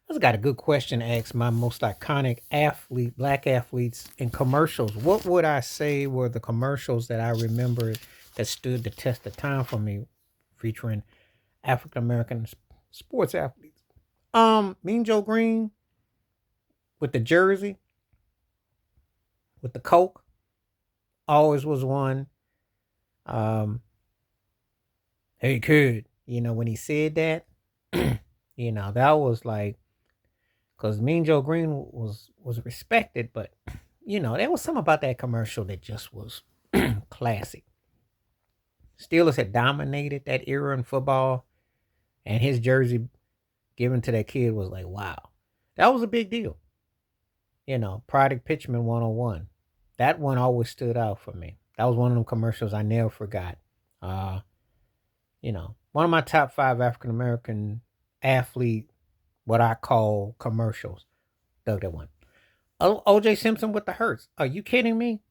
I just got a good question to ask my most iconic black athletes in commercials. What would I say were the commercials that I remember that stood the test of time for me, featuring African American sports athletes? Mean Joe Green with the jersey, with the Coke, always was one. Um, hey kid, when he said that, that was like, because Mean Joe Green was respected, but there was something about that commercial that just was classic. Steelers had dominated that era in football, and his jersey given to that kid was like, wow, that was a big deal. Product Pitchman 101. That one always stood out for me. That was one of them commercials I never forgot. One of my top five African American athlete, what I call commercials. Dug that one. OJ Simpson with the Hurts. Are you kidding me?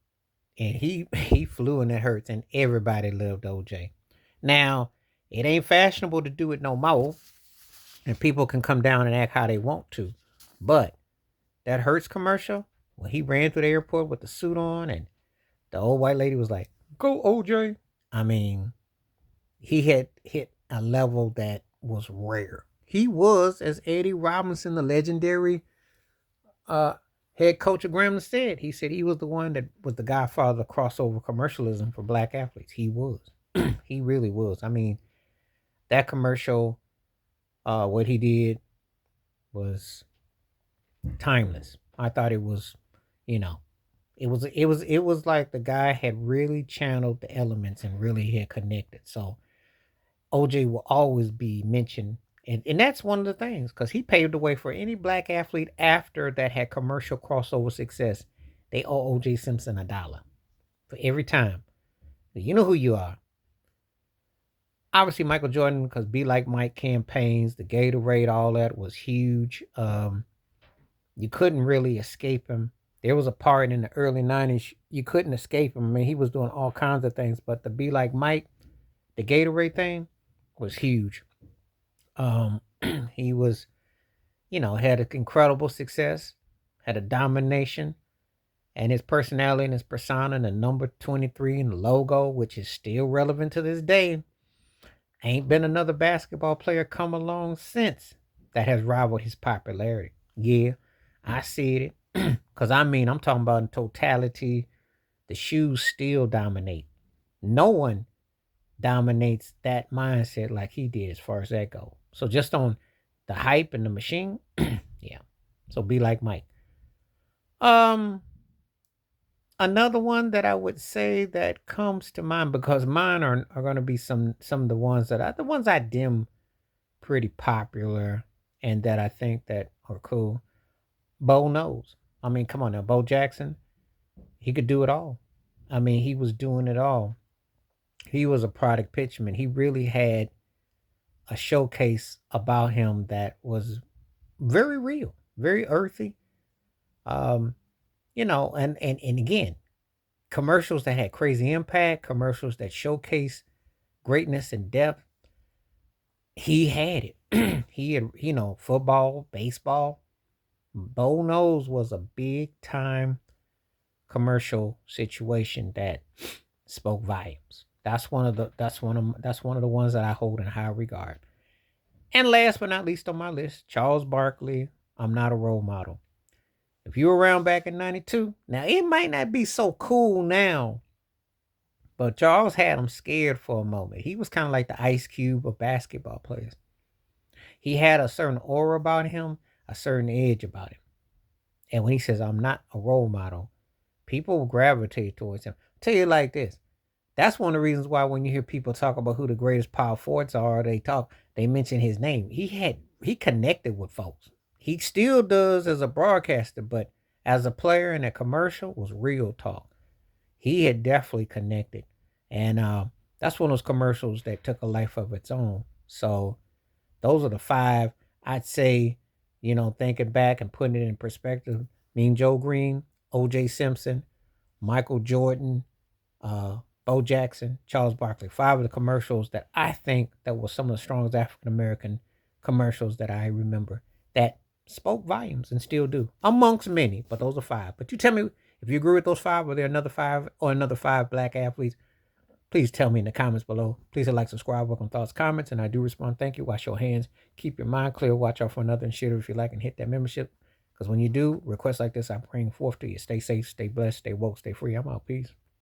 And he flew in that Hurts, and everybody loved OJ. Now, it ain't fashionable to do it no more, and people can come down and act how they want to. But that Hurts commercial, when he ran through the airport with the suit on, and the old white lady was like, "Go OJ." I mean, he had hit a level that was rare. He was, as Eddie Robinson, the legendary uh, head coach of Grambling, said. He said he was the one that was the godfather of crossover commercialism for black athletes. He was. He really was. I mean, that commercial, what he did was timeless. I thought it was, you know, it was like the guy had really channeled the elements and really had connected. So OJ will always be mentioned. And that's one of the things because he paved the way for any black athlete after that had commercial crossover success. They owe OJ Simpson $1 for every time. You know who you are. Obviously, Michael Jordan, because Be Like Mike campaigns, the Gatorade, all that was huge. You couldn't really escape him. There was a part in the early 90s, you couldn't escape him. I mean, he was doing all kinds of things, but the Be Like Mike, the Gatorade thing was huge. Um, he was, had an incredible success, had a domination, and his personality and his persona and the number 23 and the logo, which is still relevant to this day. Ain't been another basketball player come along since that has rivaled his popularity. Yeah, I see it. Because I'm talking about in totality, the shoes still dominate. No one dominates that mindset like he did as far as that goes. So just on the hype and the machine, yeah. So Be Like Mike. Um, Another one that I would say that comes to mind because mine are going to be some of the ones the ones I dim pretty popular and that I think that are cool. Bo knows. I mean, come on now, Bo Jackson. He could do it all. I mean, he was doing it all. He was a product pitchman. He really had a showcase about him that was very real, very earthy. Um, and again, commercials that had crazy impact, commercials that showcase greatness and depth. He had it. He had, football, baseball. Bo Knows was a big time commercial situation that spoke volumes. That's one of the ones that I hold in high regard. And last but not least on my list, Charles Barkley. I'm not a role model. If you were around back in '92, now it might not be so cool now, but Charles had him scared for a moment. He was kind of like the Ice Cube of basketball players. He had a certain aura about him, a certain edge about him. And when he says, I'm not a role model, people will gravitate towards him. I'll tell you like this. That's one of the reasons why when you hear people talk about who the greatest power forwards are, they mention his name. He connected with folks. He still does as a broadcaster, but as a player in a commercial was real talk. He had definitely connected. And that's one of those commercials that took a life of its own. So those are the five I'd say, thinking back and putting it in perspective. Mean Joe Green, OJ Simpson, Michael Jordan, uh, Bo Jackson, Charles Barkley. Five of the commercials that I think that was some of the strongest African American commercials that I remember that spoke volumes and still do, amongst many, but those are five. But you tell me if you agree with those five, or there another five or another five black athletes. Please tell me in the comments below. Please hit like, subscribe, welcome thoughts, comments, and I do respond. Thank you. Wash your hands. Keep your mind clear. Watch out for another, and share it if you like, and hit that membership. Because when you do, requests like this, I bring forth to you. Stay safe, stay blessed, stay woke, stay free. I'm out. Peace.